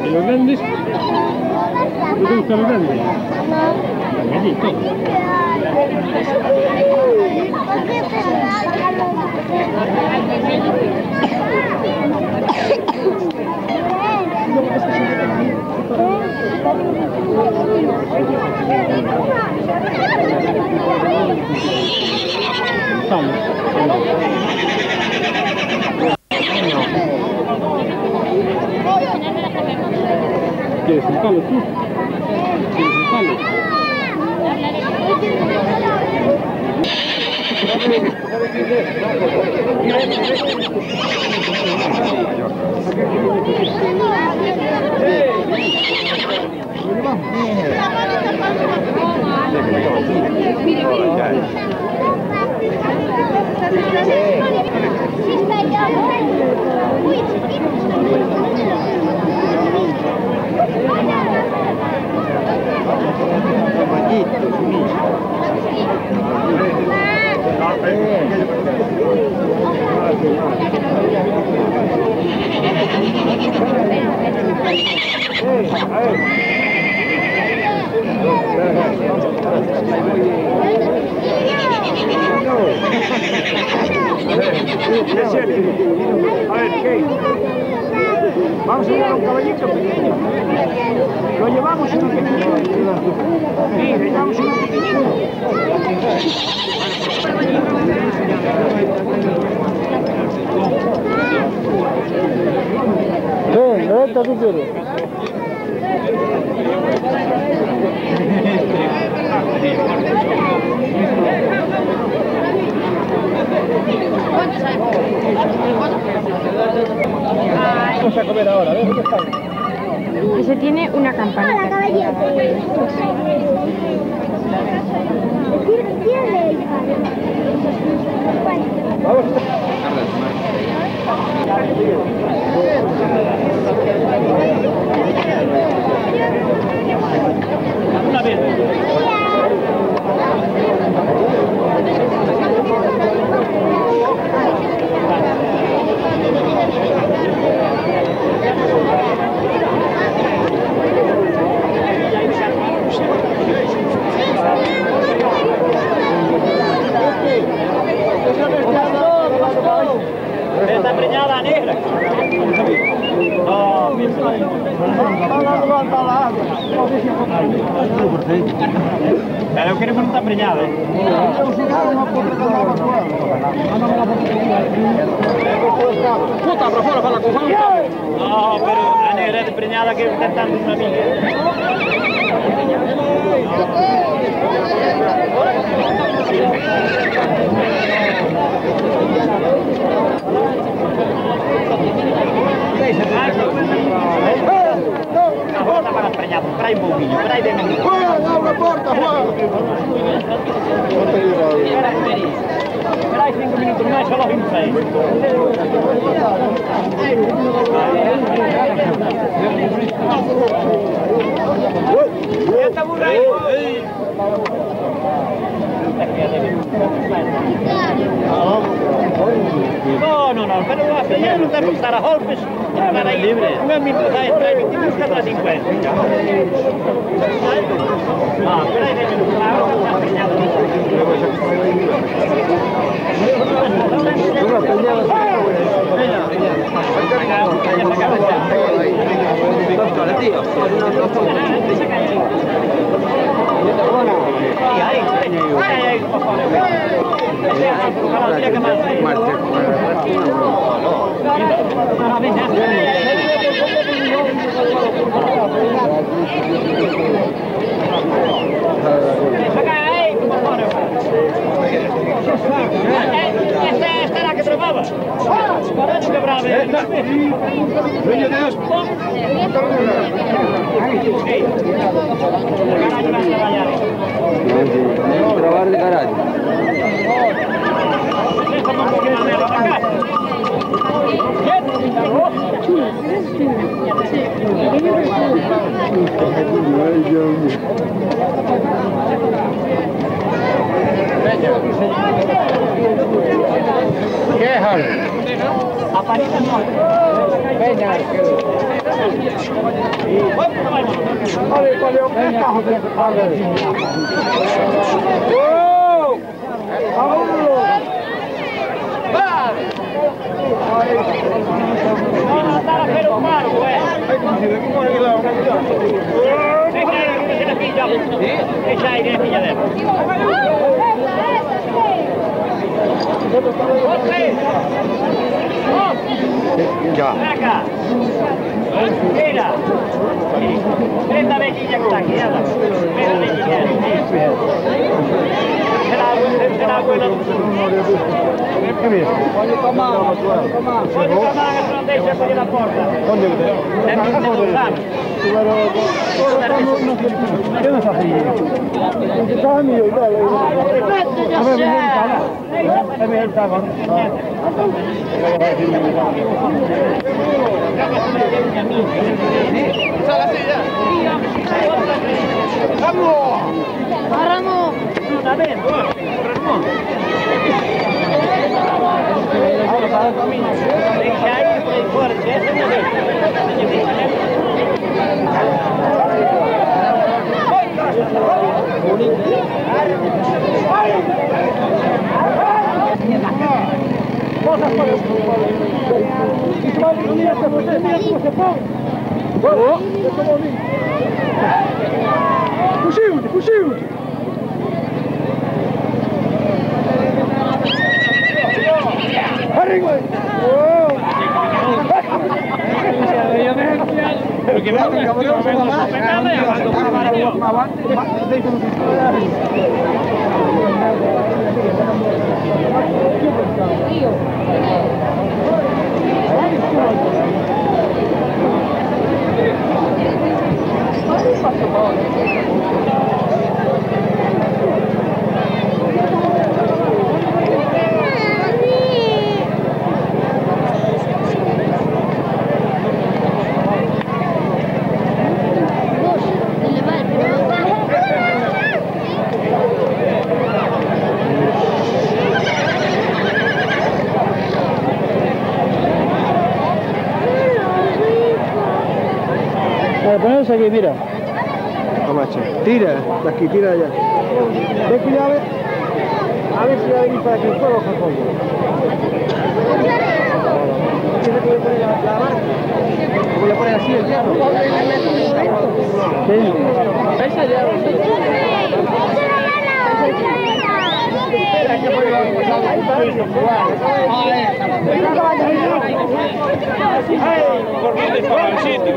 ¿Y los grandes? ¿No te gustan los grandes? Gallito. ¿Quieres un palo tú? ¿Quieres un palo? Vamos a llevar un caballito pequeño. Lo llevamos uno pequeñito. Sí, le llevamos uno pequeñito. Ven, ¿esto qué quieres? Vamos a comer ahora, ¿ves? ¿Dónde estamos? Ese tiene una campanita. Hola, caballero. Una vez. Está preñada negra. No, pero eu queremos não estar preñada, Puta, para fora, fala com Juan. No, pero a negra de preñada que está tentando una amiga. Una volta para preñado, trae un poquillo, trae de mí. ¡Juan, abre la puerta, Juan! Esperáis 5 minutos más, solo 26. ¿Ya está por ahí? No, pero a preñar non deve estar a golpes. Para aí libre. Un amigo trae 20 cada 50. Ah, pero aí deve estar preñado. Esta era la que trepaba. Que brave. Trobar de caralho. ¿Qué es, Harry? Venga. Ya. Acá. Mira. Esta vequilla que está aquí, anda. Esta vequilla. Será buena. Voglio tomare che non deixa per la porta. Io non so se stava mio, Vamos. Puxiu-te! Arriba! Porque no, cabrón, se va más. Ponemos aquí, mira. Tomache. Tira, de aquí, tira allá. Ven que ya a ver si va a venir para aquí el fuego, Jacobo. Voy a poner así el hierro. Sí. Esa ya. Porque es para el sitio.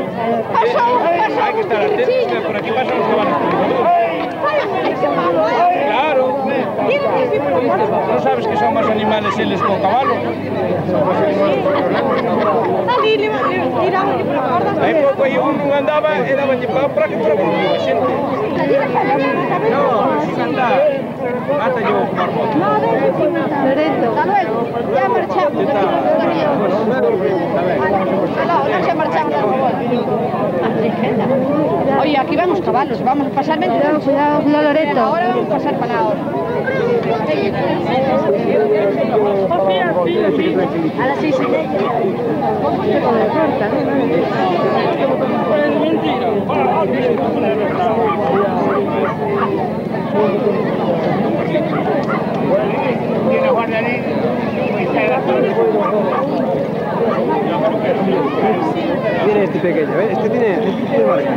Hay que estar atentos, por aquí pasan los caballos. Claro. ¿No sabes que son más animales eles con cabalo? Aí pouco aí un andaba e daba para que fuera por a xente. No, sin andar. Mata yo marmota. Loreto. Hasta luego, ya marchamos. No se marchamos, por favor. Oye, aquí vamos caballos, vamos a pasar 20 minutos. Cuidado, Loreto. Ahora vamos a pasar para ahora. A las 6:30. Tiene guardarín. Tiene este pequeño, ¿ves? Este tiene marca.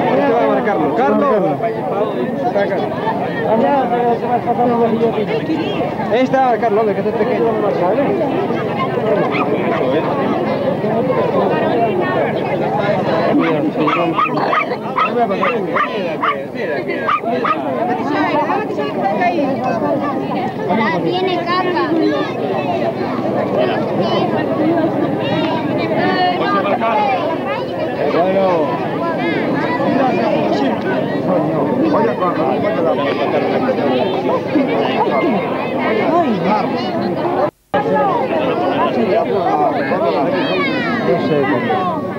Este va a marcar Carlos. Carlos. Ahí está Carlos, que este es pequeño. Ya tiene caca.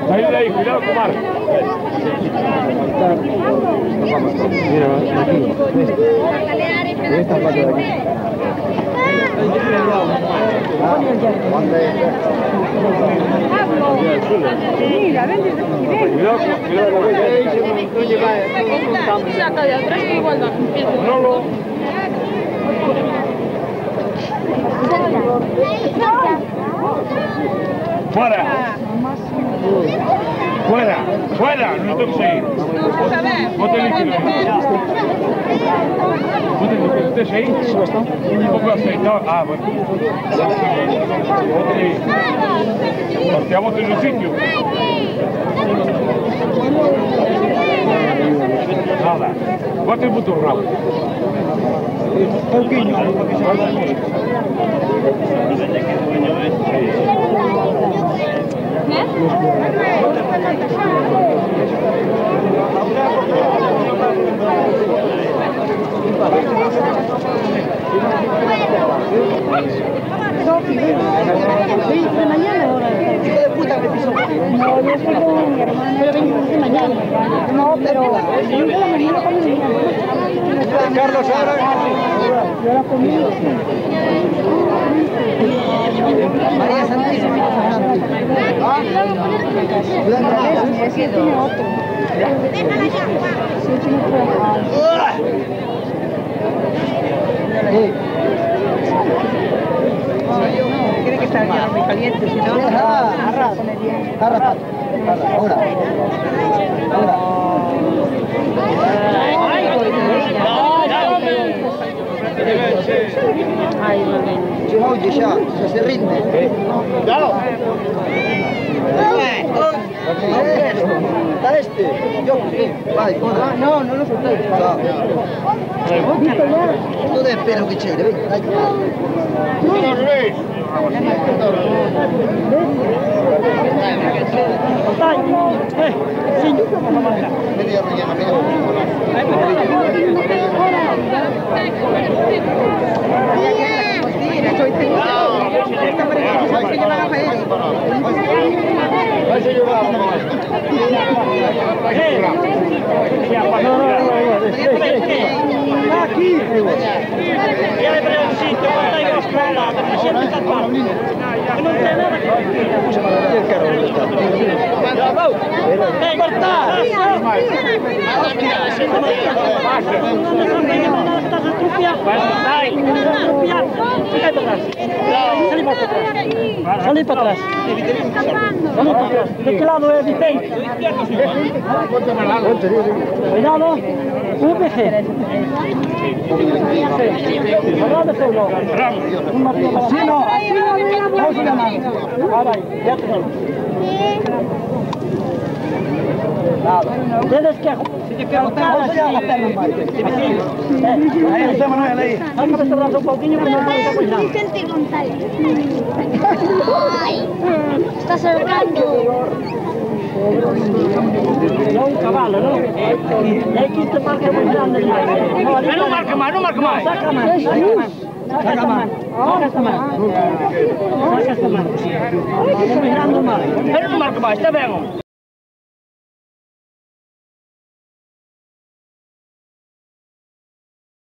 Ahí, cuidado con Marco. Mira, aquí. Esta parte de aquí. Saca de atrás que igual da. Fuera. Fuera, fuera, no tengo que seguir. Bote líquido. Bote líquido, ¿usted seguir? Un poco de aceite. Ah, bueno. Partiamo en el sitio. Nada. Bote el botón rápido. Mañana ahora. Hijo de puta me pisó. No, yo estoy con mi hermana. Pero venimos de mañana. No, pero yo de la mañana con mi hermana. Carlos, ahora. Yo la comí. María Santísima. Ese tiene otro. Sí, tiene otro. Tiene que estar ya muy caliente, si no. Ahora. Se oye ya, se rinde. ¡Claro! ¿Está este? Yo, sí. Vale, no lo soltéis. No de pelo que chévere, ven. Media mañana, aquí. Ya le pregunto, ¿cuánto hay que esperar? Porque siempre está claro. No tiene nada que ¡ven, corta! Salí para atrás. ¿De qué lado es Vicente? Cuidado. VG. ¿Dónde se lo? Así no. Vamos a ganar. Ahora, ya te digo. Tienes que... Si te agotar, así. Ahí está Manuel, ahí. Hay que restaurar un poquillo que no está cuidando. Vicente González. Ay, está acercando. No un caballo, ¿no? Y hay que este parque muy grande. No marca más, no marca más. Saca más, saca más. Saca esta mano. Saca esta mano. Es muy grande más. Pero no marca más, está bien.